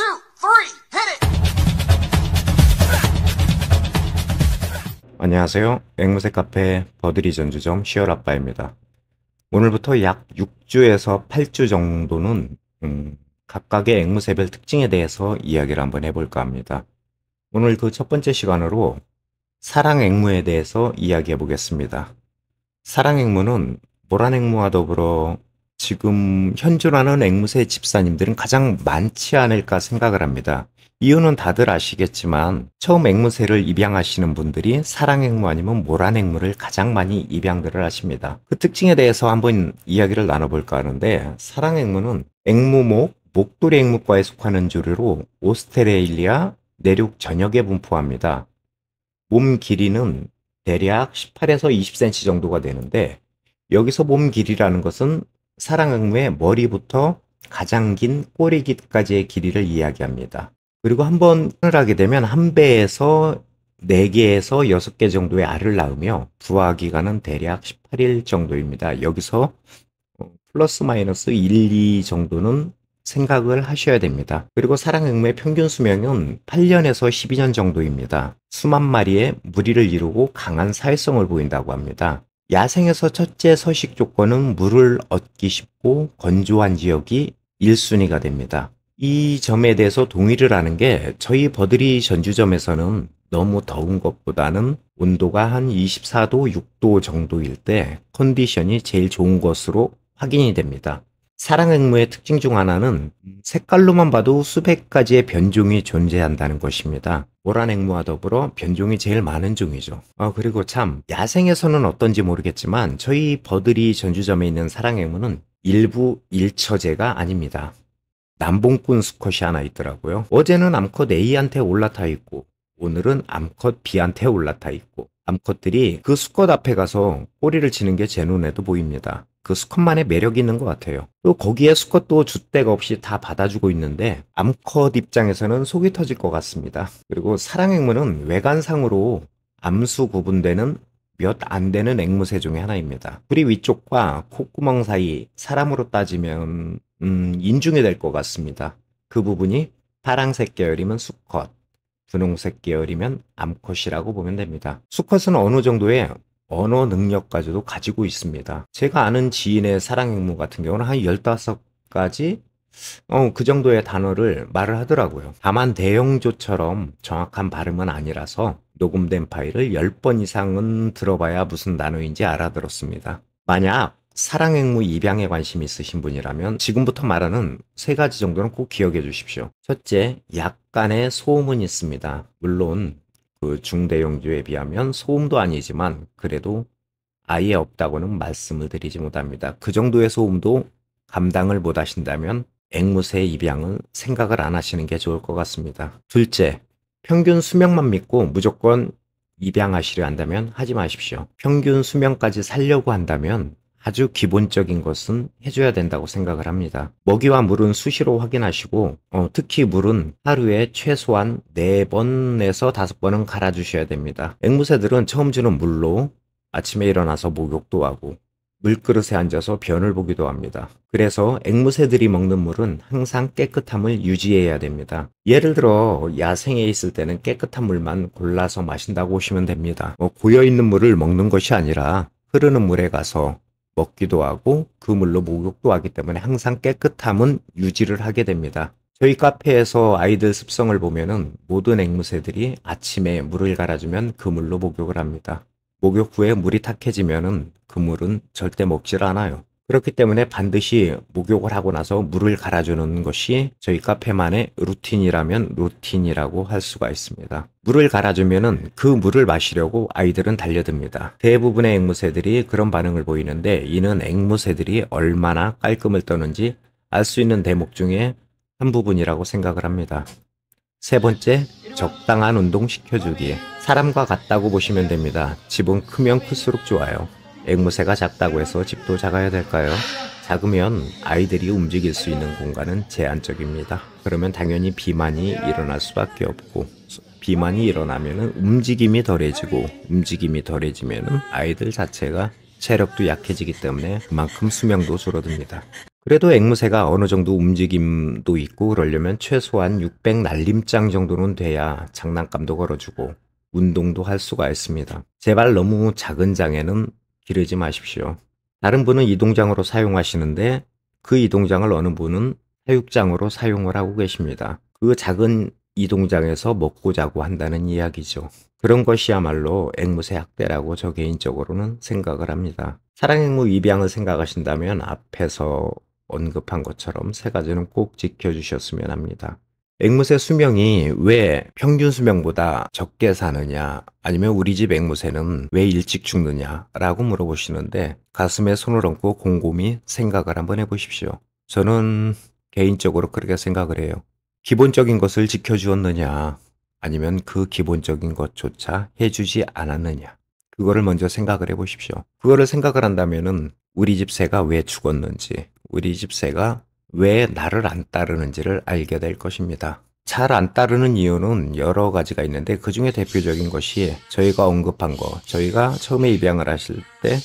two, three, hit it! 안녕하세요. 앵무새 카페 버드리 전주점 시얼아빠입니다. 오늘부터 약 6주에서 8주 정도는 각각의 앵무새별 특징에 대해서 이야기를 한번 해볼까 합니다. 오늘 그 첫 번째 시간으로 사랑앵무에 대해서 이야기해 보겠습니다. 사랑앵무는 모란앵무와 더불어 지금 현존하는 앵무새 집사님들은 가장 많지 않을까 생각을 합니다. 이유는 다들 아시겠지만 처음 앵무새를 입양하시는 분들이 사랑앵무 아니면 모란앵무를 가장 많이 입양들을 하십니다. 그 특징에 대해서 한번 이야기를 나눠볼까 하는데, 사랑앵무는 앵무목, 목도리 앵무과에 속하는 조류로 오스트레일리아 내륙 전역에 분포합니다. 몸 길이는 대략 18에서 20cm 정도가 되는데, 여기서 몸 길이라는 것은 사랑앵무의 머리부터 가장 긴 꼬리깃까지의 길이를 이야기합니다. 그리고 한 번을 하게 되면 한 배에서 4개에서 6개 정도의 알을 낳으며 부화 기간은 대략 18일 정도입니다. 여기서 플러스 마이너스 1, 2 정도는 생각을 하셔야 됩니다. 그리고 사랑앵무의 평균 수명은 8년에서 12년 정도입니다. 수만 마리의 무리를 이루고 강한 사회성을 보인다고 합니다. 야생에서 첫째 서식 조건은 물을 얻기 쉽고 건조한 지역이 1순위가 됩니다. 이 점에 대해서 동의를 하는 게, 저희 버드리 전주점에서는 너무 더운 것보다는 온도가 한 24도, 6도 정도일 때 컨디션이 제일 좋은 것으로 확인이 됩니다. 사랑앵무의 특징 중 하나는 색깔로만 봐도 수백 가지의 변종이 존재한다는 것입니다. 모란앵무와 더불어 변종이 제일 많은 종이죠. 그리고 참, 야생에서는 어떤지 모르겠지만 저희 버드리 전주점에 있는 사랑앵무는 일부 일처제가 아닙니다. 남봉꾼 수컷이 하나 있더라고요. 어제는 암컷 A한테 올라타 있고 오늘은 암컷 B한테 올라타 있고, 암컷들이 그 수컷 앞에 가서 꼬리를 치는 게 제 눈에도 보입니다. 그 수컷만의 매력이 있는 것 같아요. 또 거기에 수컷도 줏대가 없이 다 받아주고 있는데 암컷 입장에서는 속이 터질 것 같습니다. 그리고 사랑앵무는 외관상으로 암수 구분되는 몇 안 되는 앵무새 중에 하나입니다. 뿌리 위쪽과 콧구멍 사이, 사람으로 따지면 인중이 될 것 같습니다. 그 부분이 파랑색 계열이면 수컷, 분홍색 계열이면 암컷이라고 보면 됩니다. 수컷은 어느 정도의 언어 능력까지도 가지고 있습니다. 제가 아는 지인의 사랑앵무 같은 경우는 한 15가지 그 정도의 단어를 말을 하더라고요. 다만 대형조처럼 정확한 발음은 아니라서 녹음된 파일을 10번 이상은 들어봐야 무슨 단어인지 알아들었습니다. 만약 사랑앵무 입양에 관심 있으신 분이라면 지금부터 말하는 3가지 정도는 꼭 기억해 주십시오. 첫째, 약간의 소음은 있습니다. 물론 그 중대형주에 비하면 소음도 아니지만 그래도 아예 없다고는 말씀을 드리지 못합니다. 그 정도의 소음도 감당을 못 하신다면 앵무새 입양은 생각을 안 하시는 게 좋을 것 같습니다. 둘째, 평균 수명만 믿고 무조건 입양하시려 한다면 하지 마십시오. 평균 수명까지 살려고 한다면 아주 기본적인 것은 해줘야 된다고 생각을 합니다. 먹이와 물은 수시로 확인하시고, 특히 물은 하루에 최소한 4번에서 5번은 갈아주셔야 됩니다. 앵무새들은 처음 주는 물로 아침에 일어나서 목욕도 하고 물그릇에 앉아서 변을 보기도 합니다. 그래서 앵무새들이 먹는 물은 항상 깨끗함을 유지해야 됩니다. 예를 들어 야생에 있을 때는 깨끗한 물만 골라서 마신다고 보시면 됩니다. 고여있는 물을 먹는 것이 아니라 흐르는 물에 가서 먹기도 하고 그 물로 목욕도 하기 때문에 항상 깨끗함은 유지를 하게 됩니다. 저희 카페에서 아이들 습성을 보면은 모든 앵무새들이 아침에 물을 갈아주면 그 물로 목욕을 합니다. 목욕 후에 물이 탁해지면은 그 물은 절대 먹질 않아요. 그렇기 때문에 반드시 목욕을 하고 나서 물을 갈아주는 것이 저희 카페만의 루틴이라면 루틴이라고 할 수가 있습니다. 물을 갈아주면은 그 물을 마시려고 아이들은 달려듭니다. 대부분의 앵무새들이 그런 반응을 보이는데, 이는 앵무새들이 얼마나 깔끔을 떠는지 알 수 있는 대목 중에 한 부분이라고 생각을 합니다. 세 번째, 적당한 운동 시켜주기. 사람과 같다고 보시면 됩니다. 집은 크면 클수록 좋아요. 앵무새가 작다고 해서 집도 작아야 될까요? 작으면 아이들이 움직일 수 있는 공간은 제한적입니다. 그러면 당연히 비만이 일어날 수밖에 없고, 비만이 일어나면 움직임이 덜해지고, 움직임이 덜해지면 아이들 자체가 체력도 약해지기 때문에 그만큼 수명도 줄어듭니다. 그래도 앵무새가 어느 정도 움직임도 있고 그러려면 최소한 600 날림장 정도는 돼야 장난감도 걸어주고 운동도 할 수가 있습니다. 제발 너무 작은 장에는 기르지 마십시오. 다른 분은 이동장으로 사용하시는데 그 이동장을 어느 분은 사육장으로 사용을 하고 계십니다. 그 작은 이동장에서 먹고 자고 한다는 이야기죠. 그런 것이야말로 앵무새 학대라고 저 개인적으로는 생각을 합니다. 사랑앵무 입양을 생각하신다면 앞에서 언급한 것처럼 세 가지는 꼭 지켜주셨으면 합니다. 앵무새 수명이 왜 평균 수명보다 적게 사느냐, 아니면 우리 집 앵무새는 왜 일찍 죽느냐 라고 물어보시는데 가슴에 손을 얹고 곰곰이 생각을 한번 해보십시오. 저는 개인적으로 그렇게 생각을 해요. 기본적인 것을 지켜주었느냐, 아니면 그 기본적인 것조차 해주지 않았느냐. 그거를 먼저 생각을 해보십시오. 그거를 생각을 한다면은 우리 집 새가 왜 죽었는지, 우리 집 새가 왜 나를 안 따르는지를 알게 될 것입니다. 잘 안 따르는 이유는 여러 가지가 있는데 그 중에 대표적인 것이 저희가 언급한 거, 저희가 처음에 입양을 하실 때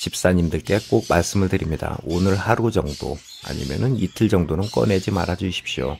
집사님들께 꼭 말씀을 드립니다. 오늘 하루 정도 아니면은 이틀 정도는 꺼내지 말아 주십시오.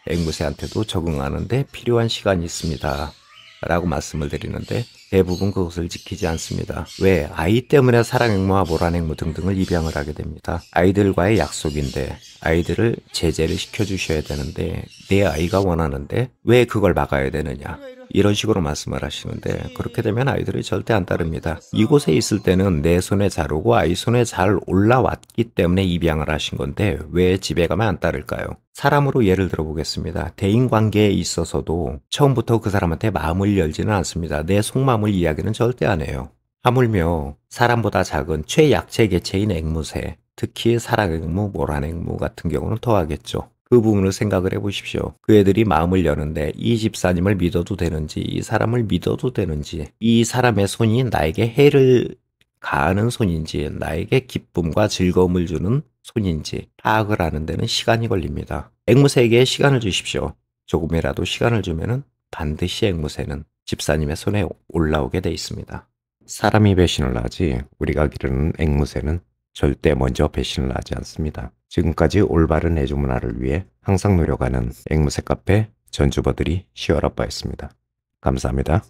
앵무새한테도 적응하는데 필요한 시간이 있습니다. 라고 말씀을 드리는데 대부분 그것을 지키지 않습니다. 왜? 아이 때문에 사랑앵무와 모란앵무 등등을 입양을 하게 됩니다. 아이들과의 약속인데 아이들을 제재를 시켜주셔야 되는데 내 아이가 원하는데 왜 그걸 막아야 되느냐. 이런 식으로 말씀을 하시는데 그렇게 되면 아이들이 절대 안 따릅니다. 이곳에 있을 때는 내 손에 잘 오고 아이 손에 잘 올라왔기 때문에 입양을 하신 건데 왜 집에 가면 안 따를까요? 사람으로 예를 들어 보겠습니다. 대인관계에 있어서도 처음부터 그 사람한테 마음을 열지는 않습니다. 내 속마음을 이야기는 절대 안 해요. 하물며 사람보다 작은 최약체 개체인 앵무새, 특히 사랑앵무, 모란앵무 같은 경우는 더 하겠죠. 그 부분을 생각을 해보십시오. 그 애들이 마음을 여는데 이 집사님을 믿어도 되는지, 이 사람을 믿어도 되는지, 이 사람의 손이 나에게 해를 가하는 손인지, 나에게 기쁨과 즐거움을 주는 손인지 파악을 하는 데는 시간이 걸립니다. 앵무새에게 시간을 주십시오. 조금이라도 시간을 주면은 반드시 앵무새는 집사님의 손에 올라오게 돼 있습니다. 사람이 배신을 하지 우리가 기르는 앵무새는 절대 먼저 배신을 하지 않습니다. 지금까지 올바른 애조 문화를 위해 항상 노력하는 앵무새 카페 전주버들이 시어라빠였습니다. 감사합니다.